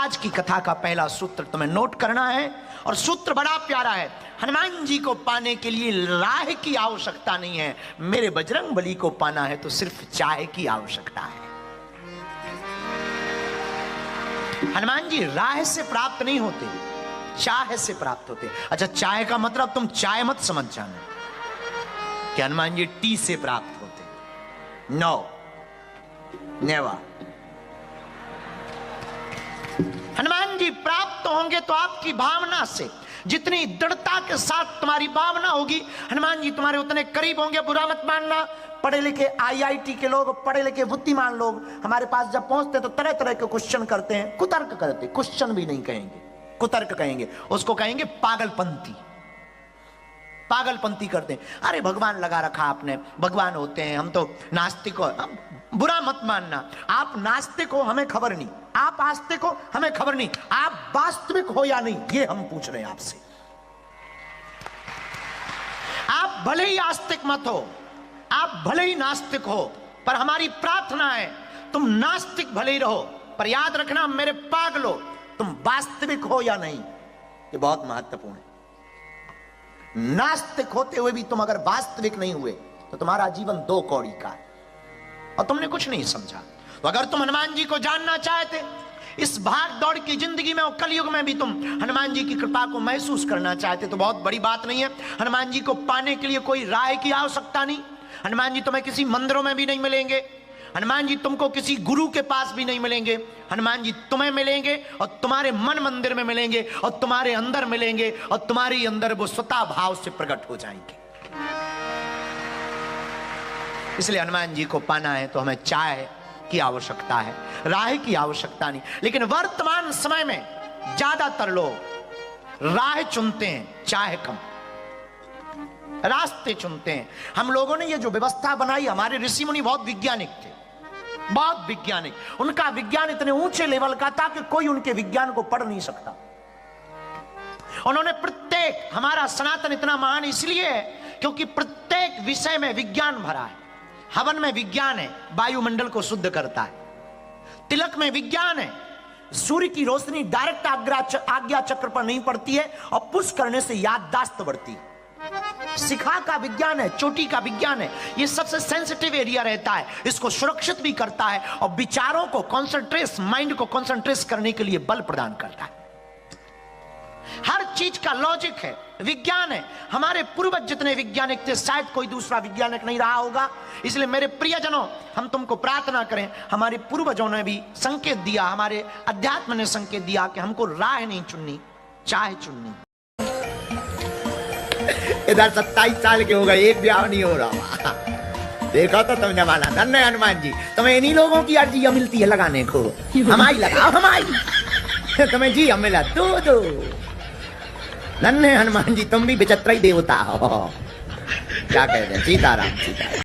आज की कथा का पहला सूत्र तुम्हें नोट करना है, और सूत्र बड़ा प्यारा है। हनुमान जी को पाने के लिए राह की आवश्यकता नहीं है, मेरे बजरंगबली को पाना है तो सिर्फ चाय की आवश्यकता है। हनुमान जी राह से प्राप्त नहीं होते, चाय से प्राप्त होते। अच्छा, चाय का मतलब तुम चाय मत समझ जाना कि हनुमान जी टी से प्राप्त होते। No, never. हनुमान जी प्राप्त होंगे तो आपकी भावना से, जितनी दृढ़ता के साथ तुम्हारी भावना होगी, हनुमान जी तुम्हारे उतने करीब होंगे। बुरा मत मानना, पढ़े लिखे आईआईटी के लोग, पढ़े लिखे बुद्धिमान लोग हमारे पास जब पहुंचते तो तरह तरह के क्वेश्चन करते हैं, कुतर्क करते। क्वेश्चन भी नहीं कहेंगे, कुतर्क कहेंगे, उसको कहेंगे पागलपंती। पागलपंती करते हैं। अरे भगवान लगा रखा आपने, भगवान होते हैं, हम तो नास्तिक हो। बुरा मत मानना, आप नास्तिक हो हमें खबर नहीं, आप आस्तिक हो हमें खबर नहीं, आप वास्तविक हो या नहीं ये हम पूछ रहे हैं आपसे। आप भले ही आस्तिक मत हो, आप भले ही नास्तिक हो, पर हमारी प्रार्थना है तुम नास्तिक भले ही रहो, पर याद रखना मेरे पागलो, तुम वास्तविक हो या नहीं ये बहुत महत्वपूर्ण है। नास्तिक होते हुए भी तुम अगर वास्तविक नहीं हुए तो तुम्हारा जीवन दो कौड़ी का है और तुमने कुछ नहीं समझा। तो अगर तुम हनुमान जी को जानना चाहते, इस भाग दौड़ की जिंदगी में और कलयुग में भी तुम हनुमान जी की कृपा को महसूस करना चाहते, तो बहुत बड़ी बात नहीं है। हनुमान जी को पाने के लिए कोई राय की आवश्यकता नहीं। हनुमान जी तुम्हें किसी मंदिरों में भी नहीं मिलेंगे, हनुमान जी तुमको किसी गुरु के पास भी नहीं मिलेंगे। हनुमान जी तुम्हें मिलेंगे और तुम्हारे मन मंदिर में मिलेंगे और तुम्हारे अंदर मिलेंगे और तुम्हारे अंदर वो स्वतः भाव से प्रकट हो जाएंगे। इसलिए हनुमान जी को पाना है तो हमें चाय की आवश्यकता है, राह की आवश्यकता नहीं। लेकिन वर्तमान समय में ज्यादातर लोग राह चुनते हैं, चाय कम, रास्ते चुनते हैं। हम लोगों ने ये जो व्यवस्था बनाई, हमारे ऋषि मुनि बहुत वैज्ञानिक थे, बहुत वैज्ञानिक। उनका विज्ञान इतने ऊंचे लेवल का था कि कोई उनके विज्ञान को पढ़ नहीं सकता। उन्होंने प्रत्येक, हमारा सनातन इतना महान इसलिए है क्योंकि प्रत्येक विषय में विज्ञान भरा है। हवन में विज्ञान है, वायुमंडल को शुद्ध करता है। तिलक में विज्ञान है, सूर्य की रोशनी डायरेक्ट आज्ञा चक्र पर नहीं पड़ती है और पुश करने से याददाश्त बढ़ती है। शिखा का विज्ञान है, चोटी का विज्ञान है, ये सबसे सेंसिटिव एरिया रहता है, इसको सुरक्षित भी करता है और विचारों को कॉन्सेंट्रेट, माइंड को कॉन्सेंट्रेट करने के लिए बल प्रदान करता है। हर चीज का लॉजिक है, विज्ञान है। हमारे पूर्वज जितने वैज्ञानिक थे शायद कोई दूसरा वैज्ञानिक नहीं रहा होगा। इसलिए मेरे प्रियजनों, हम तुमको प्रार्थना करें, हमारे पूर्वजों ने भी संकेत दिया, हमारे अध्यात्म ने संकेत दिया कि हमको राह नहीं चुननी, चाय चुननी। इधर 27 साल के हो गए, एक ब्याह नहीं हो रहा। देखो तो तुमने माना, धन्य हनुमान जी, तुम्हें इन्हीं लोगों की अर्जियां मिलती है लगाने को, हमारी लगाओ, हमारी तुम्हें जी हम मिला दो। धन्य हनुमान जी, तुम भी विचित्र ही देवता हो। क्या कहते हैं, सीताराम सीताराम।